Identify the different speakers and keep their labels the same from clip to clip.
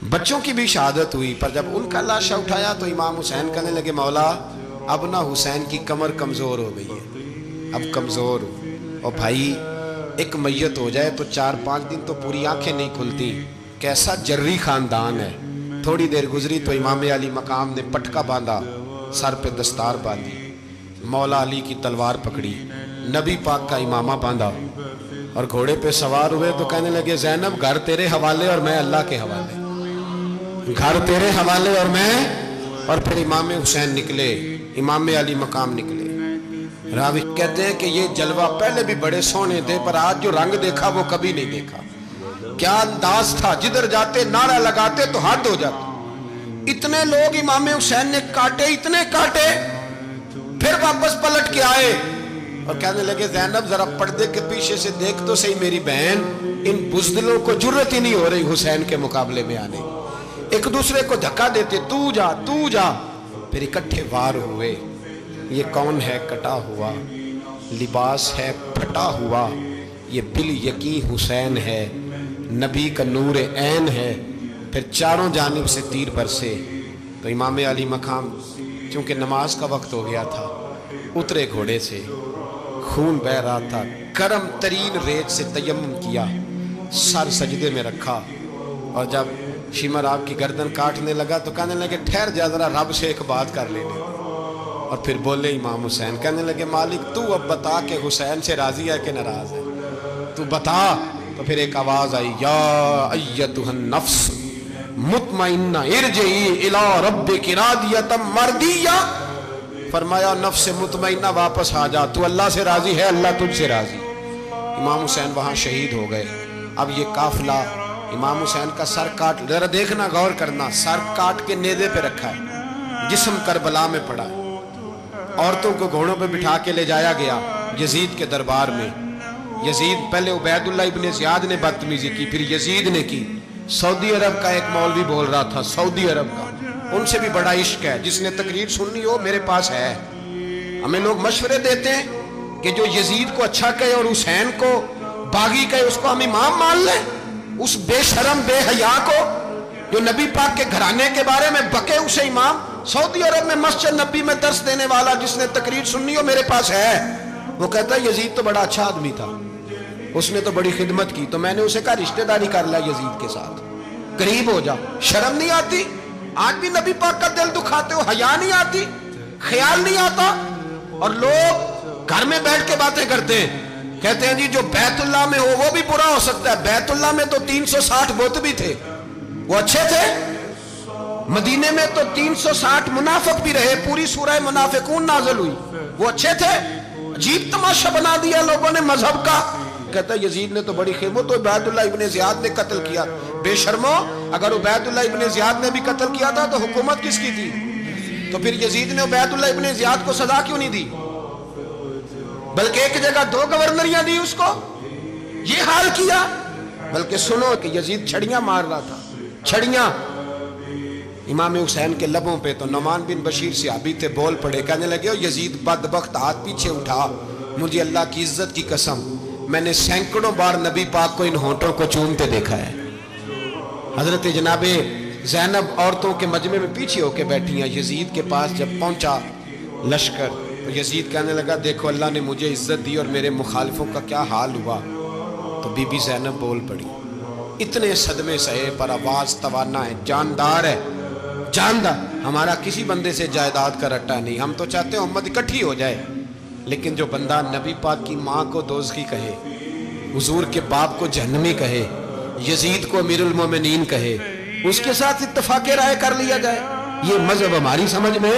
Speaker 1: بچوں کی بھی شہادت ہوئی، پر جب ان کا لاشا اٹھایا تو امام حسین کہنے لگے مولا اب نہ حسین کی کمر کمزور ہو گئی ہے، اب کمزور ہو، اور بھائی ایک میت ہو جائے تو 4-5 دن تو پوری آنکھیں نہیں کھلتی، کیسا جری خاندان ہے۔ تھوڑی دیر گزری تو امام علی مقام نے پٹکا باندھا، سر پہ دستار باندھی، مولا علی کی تلوار پکڑی، نبی پاک کا امامہ باندھا اور گھوڑے پہ سوار ہوئے تو کہنے لگے زینب گھر تیرے حوالے اور میں اللہ کے حوالے، گھر تیرے حوالے اور میں، اور پھر امام حسین نکلے، امام علی مقام نکلے۔ راوی کہتے ہیں کہ یہ جلوہ پہلے بھی بڑے سونے تھے پر آج جو رنگ دیکھا وہ کبھی نہیں دیکھا، کیا انداز تھا، جدھر جاتے نعرہ لگاتے تو حد ہو جاتا۔ اتنے لوگ امام حسین نے کاٹے، اتنے کاٹے، پھر واپس پلٹ کے آئے اور کہنے لگے زینب ذرا پردے کے پیچھے سے دیکھ تو صحیح میری بہن، ان بزدلوں کو جرت ہی نہیں ہو رہی حسین کے مقابلے میں آنے، ایک دوسرے کو دھکا دیتے، تو جا تو جا، پھر اکٹھے وار ہوئے۔ یہ کون ہے کٹا ہوا، لباس ہے پھٹا ہوا، یہ بال یقین حسین ہے، نبی کا نور عین ہے۔ پھر چاروں جانب سے تیر برسے تو امام علی مقام چونکہ نماز کا وقت ہو گیا تھا، اترے گھوڑے سے، خون بہ رہا تھا، گرم ترین ریت سے تیمم کیا، سر سجدے میں رکھا، اور جب شمر آپ کی گردن کاٹنے لگا تو کہنے لگے ٹھہر جا ذرا رب سے ایک بات کر لینے، اور پھر بولے امام حسین، کہنے لگے مالک تو اب بتا کہ حسین سے راضی ہے کہ ناراض ہے، تو بتا۔ تو پھر ایک آواز آئی، یا ایتھا النفس مطمئنہ ارجعی الی ربک راضیۃ مرضیہ، فرمایا نفس مطمئنہ واپس آ جا، تو اللہ سے راضی ہے، اللہ تجھ سے راضی۔ امام حسین وہاں شہید ہو گئے۔ اب یہ قافلہ امام حسین کا سر کاٹ، ذرا دیکھنا غور کرنا، سر کاٹ کے نیزے پہ رکھا ہے، جسم کربلا میں پڑا ہے، عورتوں کو گھوڑوں پہ بٹھا کے لے جایا گیا یزید کے دربار میں۔ یزید پہلے عبید اللہ ابن زیاد نے بدتمیزی کی، پھر یزید نے کی۔ سعودی عرب کا ایک مولوی بول رہا تھا، سعودی عرب کا، ان سے بھی بڑا عشق ہے، جس نے تقریر سننی ہو میرے پاس ہے۔ ہمیں لوگ مشورے دیتے ہیں کہ جو یزید کو اچھا کہے اور حسین کو باغی کہے اس کو ہم امام مان لیں، اس بے شرم بے حیا کو جو نبی پاک کے گھرانے کے بارے میں بکے اسے امام۔ سعودی عرب میں مسجد نبی میں درس دینے والا جس نے تقریر سننی ہو میرے پاس ہے، وہ کہتا ہے یزید تو بڑا اچھا آدمی تھا، اس نے تو بڑی خدمت کی، تو میں نے اسے کہا رشتہ داری کر لیا یزید کے ساتھ، قریب ہو جا۔ شرم نہیں آتی؟ آج بھی نبی پاک کا دل دکھاتے ہو، حیا نہیں آتی، خیال نہیں آتا؟ اور لوگ گھر میں بیٹھ کے باتیں کرتے ہیں، کہتے ہیں جی جو بیت اللہ میں ہو وہ بھی برا ہو سکتا ہے۔ بیت اللہ میں تو 360 بت بھی تھے، وہ اچھے تھے؟ مدینے میں تو 360 منافق بھی رہے، پوری سورہ منافقون نازل ہوئی، وہ اچھے تھے؟ عجیب تماشا بنا دیا لوگوں نے مذہب کا۔ کہتا ہے یزید نے تو بڑی خدمت، تو عبید اللہ ابن زیاد نے قتل کیا۔ بے شرمو، اگر عبید اللہ ابن زیاد نے بھی قتل کیا تھا تو حکومت کس کی تھی؟ تو پھر یزید نے عبید اللہ ابن زیاد کو سزا کیوں نہیں دی، بلکہ ایک جگہ 2 گورنریاں دی اس کو؟ یہ حال کیا۔ بلکہ سنو کہ یزید چھڑیاں مار رہا تھا، چھڑیاں امام حسین کے لبوں پہ، تو نعمان بن بشیر صحابی تھے، بول پڑے، کہنے لگے یزید بدبخت ہاتھ پیچھے اٹھا، مجھے اللہ کی عزت کی قسم میں نے سینکڑوں بار نبی پاک کو ان ہونٹوں کو چومتے دیکھا ہے۔ حضرت جناب زینب عورتوں کے مجمع میں پیچھے ہو کے بیٹھی ہیں، یزید کے پاس جب پہنچا لشکر تو یزید کہنے لگا دیکھو اللہ نے مجھے عزت دی اور میرے مخالفوں کا کیا حال ہوا۔ تو بی بی زینب بول پڑی، اتنے صدمے سہے پر آواز توانا ہے، جاندار ہے، جاندار۔ ہمارا کسی بندے سے جائیداد کا رٹا نہیں، ہم تو چاہتے ہیں امت اکٹھی ہو جائے، لیکن جو بندہ نبی پاک کی ماں کو دوزخی کہے، حضور کے باپ کو جہنمی کہے، یزید کو امیر المومنین کہے، اس کے ساتھ اتفاق رائے کر لیا جائے، یہ مذہب ہماری سمجھ میں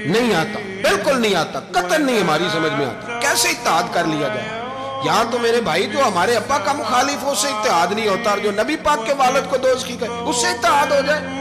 Speaker 1: نہیں آتا، بالکل نہیں آتا، قطعاً نہیں ہماری سمجھ میں آتا۔ کیسے اتحاد کر لیا جائے؟ یہاں تو میرے بھائی جو ہمارے ابا کا مخالف ہو اس سے اتحاد نہیں ہوتا، اور جو نبی پاک کے والد کو دوزخی کہے اس سے اتحاد ہو جائے۔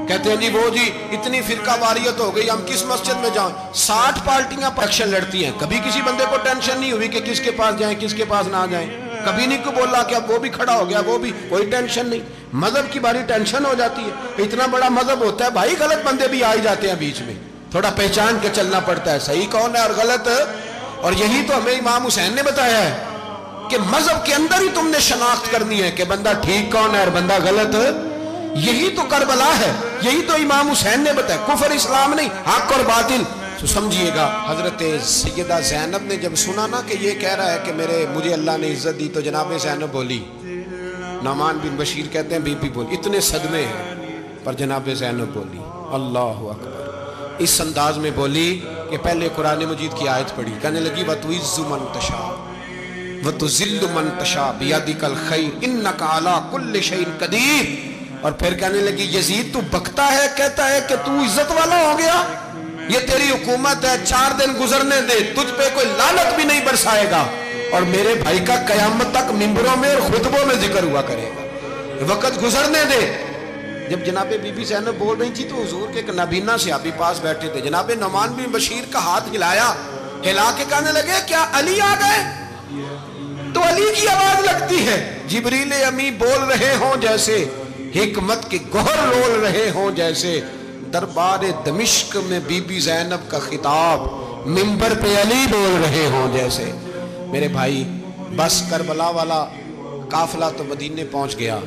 Speaker 1: کہتے ہیں جی وہ جی اتنی فرقہ واریت ہو گئی، ہم کس مسجد میں جائیں؟ 60 پارٹیاں الیکشن لڑتی ہیں، کبھی کسی بندے کو ٹینشن نہیں ہوئی کہ کس کے پاس جائیں کس کے پاس نہ جائیں، کبھی نہیں کو بولا کہ اب وہ بھی کھڑا ہو گیا، وہ بھی، کوئی ٹینشن نہیں۔ مذہب کی باری ٹینشن ہو جاتی ہے، اتنا بڑا مذہب ہوتا ہے بھائی، غلط بندے بھی آ ہی جاتے ہیں بیچ میں، تھوڑا پہچان کے چلنا پڑتا ہے صحیح کون ہے اور غلط۔ اور یہی تو ہمیں امام حسین نے بتایا ہے کہ مذہب کے اندر ہی تم نے شناخت کرنی ہے کہ بندہ ٹھیک کون ہے اور بندہ غلط یہی تو کربلا ہے, یہی تو امام حسین نے بتایا, کفر اسلام نہیں, حق اور باطل. تو سمجھیے گا, حضرت سیدہ زینب نے جب سنا نا کہ یہ کہہ رہا ہے کہ مجھے اللہ نے عزت دی, تو جناب زینب بولی. نعمان بن بشیر کہتے ہیں بی بی بولی, اتنے صدمے ہیں پر جناب زینب بولی اللہ اکبر. اس انداز میں بولی کہ پہلے قرآن مجید کی آیت پڑھی, کہنے لگی وَتُعِزُّ مَن تَشَاءُ وَتُذِلُّ مَن تَشَاءُ بِيَدِكَ الْخَيْرُ إِنَّكَ عَلَىٰ كُلِّ شَيْءٍ قَدِيرٌ. اور پھر کہنے لگی یزید تو بکتا ہے, کہتا ہے کہ تو عزت والا ہو گیا, یہ تیری حکومت ہے, 4 دن گزرنے دے, تجھ پہ کوئی لعنت بھی نہیں برسائے گا, اور میرے بھائی کا قیامت تک ممبروں میں اور خطبوں میں ذکر ہوا کرے گا, وقت گزرنے دے. جب جناب بی بی زینب بول رہی تھی تو حضور کے ایک نابینا صحابی پاس بیٹھے تھے, جناب نعمان بن بشیر کا ہاتھ ہلایا, ہلا کے کہنے لگے کیا علی آ گئے؟ تو علی کی آواز لگتی ہے, جبریل امی بول رہے ہوں جیسے, حکمت کے گوہر رول رہے ہوں جیسے, دربار دمشق میں بی بی زینب کا خطاب, منبر پہ علی بول رہے ہوں جیسے. میرے بھائی بس کربلا والا قافلہ تو مدینے پہنچ گیا,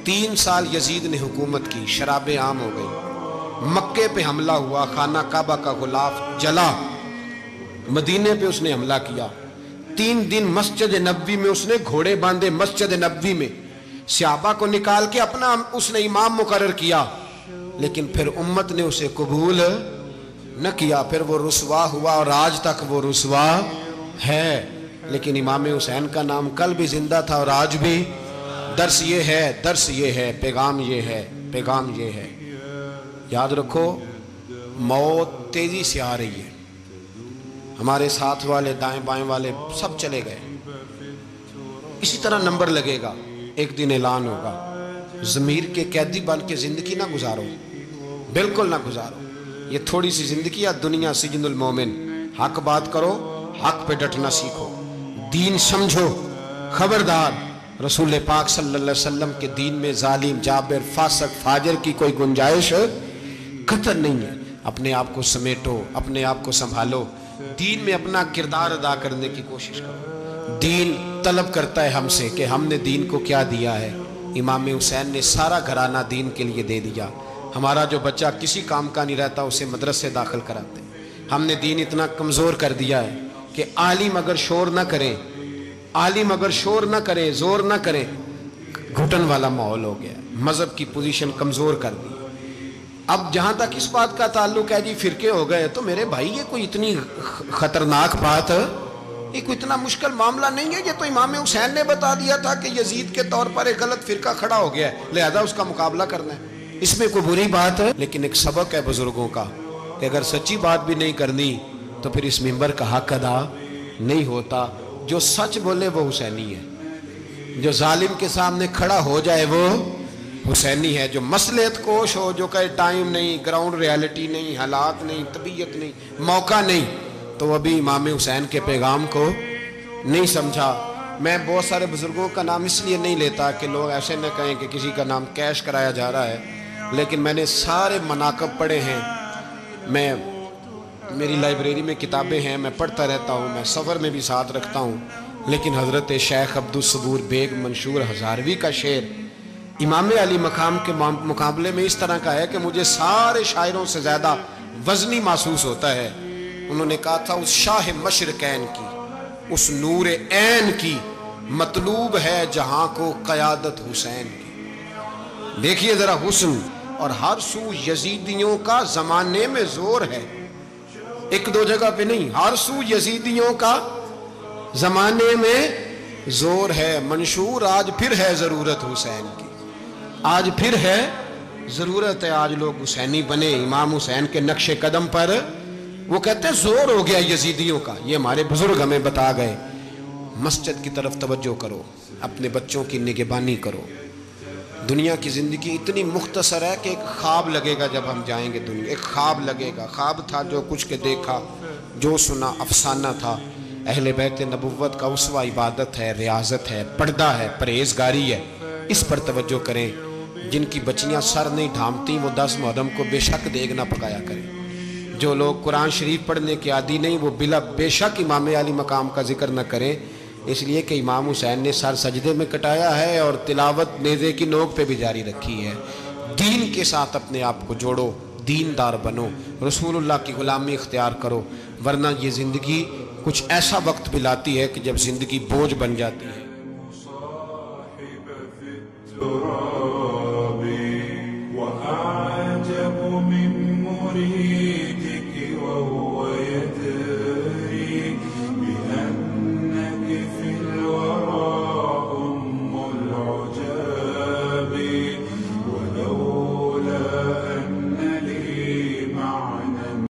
Speaker 1: 3 سال یزید نے حکومت کی, شرابیں عام ہو گئی, مکے پہ حملہ ہوا, خانہ کعبہ کا غلاف جلا, مدینے پہ اس نے حملہ کیا, 3 دن مسجد نبوی میں اس نے گھوڑے باندھے, مسجد نبوی میں صحابہ کو نکال کے اپنا اس نے امام مقرر کیا, لیکن پھر امت نے اسے قبول نہ کیا, پھر وہ رسوا ہوا اور آج تک وہ رسوا ہے. لیکن امام حسین کا نام کل بھی زندہ تھا اور آج بھی. درس یہ ہے, درس یہ ہے, پیغام یہ ہے, پیغام یہ ہے, یاد رکھو موت تیزی سے آ رہی ہے. ہمارے ساتھ والے دائیں بائیں والے سب چلے گئے, اسی طرح نمبر لگے گا, ایک دن اعلان ہوگا. ضمیر کے قیدی بن کے زندگی نہ گزارو, بالکل نہ گزارو. یہ تھوڑی سی زندگی ہے, دنیا سجن المومن. حق بات کرو, حق پہ ڈٹنا سیکھو, دین سمجھو. خبردار, رسول پاک صلی اللہ علیہ وسلم کے دین میں ظالم, جابر, فاسق, فاجر کی کوئی گنجائش قطر نہیں ہے. اپنے آپ کو سمیٹو, اپنے آپ کو سنبھالو, دین میں اپنا کردار ادا کرنے کی کوشش کرو. دین طلب کرتا ہے ہم سے کہ ہم نے دین کو کیا دیا ہے. امام حسین نے سارا گھرانہ دین کے لیے دے دیا. ہمارا جو بچہ کسی کام کا نہیں رہتا اسے مدرسے داخل کراتے. ہم نے دین اتنا کمزور کر دیا ہے کہ عالم اگر شور نہ کریں, عالم اگر شور نہ کریں, زور نہ کریں, گھٹن والا ماحول ہو گیا. مذہب کی پوزیشن کمزور کر دی. اب جہاں تک اس بات کا تعلق ہے جی فرقے ہو گئے, تو میرے بھائی یہ کوئی اتنی خطرناک بات, یہ کوئی اتنا مشکل معاملہ نہیں ہے. یہ تو امام حسین نے بتا دیا تھا کہ یزید کے طور پر ایک غلط فرقہ کھڑا ہو گیا ہے, لہذا اس کا مقابلہ کرنا ہے. اس میں کوئی بری بات ہے, لیکن ایک سبق ہے بزرگوں کا کہ اگر سچی بات بھی نہیں کرنی تو پھر اس منبر کا حق ادا نہیں ہوتا. جو سچ بولے وہ حسینی ہے, جو ظالم کے سامنے کھڑا ہو جائے وہ حسینی ہے. جو مصلحت کوش ہو, جو کہے ٹائم نہیں, گراؤنڈ ریالٹی نہیں, حالات نہیں, طبیعت نہیں, موقع نہیں, تو وہ بھی امام حسین کے پیغام کو نہیں سمجھا. میں بہت سارے بزرگوں کا نام اس لیے نہیں لیتا کہ لوگ ایسے نہ کہیں کہ کسی کا نام کیش کرایا جا رہا ہے, لیکن میں نے سارے مناقب پڑھے ہیں. میری لائبریری میں کتابیں ہیں, میں پڑھتا رہتا ہوں, میں سفر میں بھی ساتھ رکھتا ہوں. لیکن حضرت شیخ عبدالصبور بیگ منشور ہزاروی کا شعر امام علی مقام کے مقابلے میں اس طرح کا ہے کہ مجھے سارے شاعروں سے زیادہ وزنی محسوس ہوتا ہے. انہوں نے کہا تھا اس شاہ مشرقین کی, اس نور عین کی, مطلوب ہے جہاں کو قیادت حسین کی. دیکھیے ذرا حسن, اور ہر سو یزیدیوں کا زمانے میں زور ہے, ایک دو جگہ پہ نہیں, ہر سو یزیدیوں کا زمانے میں زور ہے. منشور آج پھر ہے ضرورت حسین کی, آج پھر ہے ضرورت ہے, آج لوگ حسینی بنے, امام حسین کے نقش قدم پر. وہ کہتے ہیں زور ہو گیا یزیدیوں کا, یہ ہمارے بزرگ ہمیں بتا گئے. مسجد کی طرف توجہ کرو, اپنے بچوں کی نگہبانی کرو. دنیا کی زندگی اتنی مختصر ہے کہ ایک خواب لگے گا جب ہم جائیں گے دنیا, ایک خواب لگے گا. خواب تھا جو کچھ کے دیکھا, جو سنا افسانہ تھا. اہل بیت نبوت کا اسوہ عبادت ہے, ریاضت ہے, پردہ ہے, پرہیزگاری ہے. اس پر توجہ کریں. جن کی بچیاں سر نہیں ڈھانپتی وہ 10 محرم کو بے شک دیگ نہ پکایا کریں. جو لوگ قرآن شریف پڑھنے کے عادی نہیں وہ بے شک امام علی مقام کا ذکر نہ کریں, اس لیے کہ امام حسین نے سر سجدے میں کٹایا ہے اور تلاوت نیزے کی نوک پہ بھی جاری رکھی ہے. دین کے ساتھ اپنے آپ کو جوڑو، دیندار بنو، رسول اللہ کی غلامی اختیار کرو، ورنہ یہ زندگی کچھ ایسا وقت بھی لاتی ہے کہ جب زندگی بوجھ بن جاتی ہے۔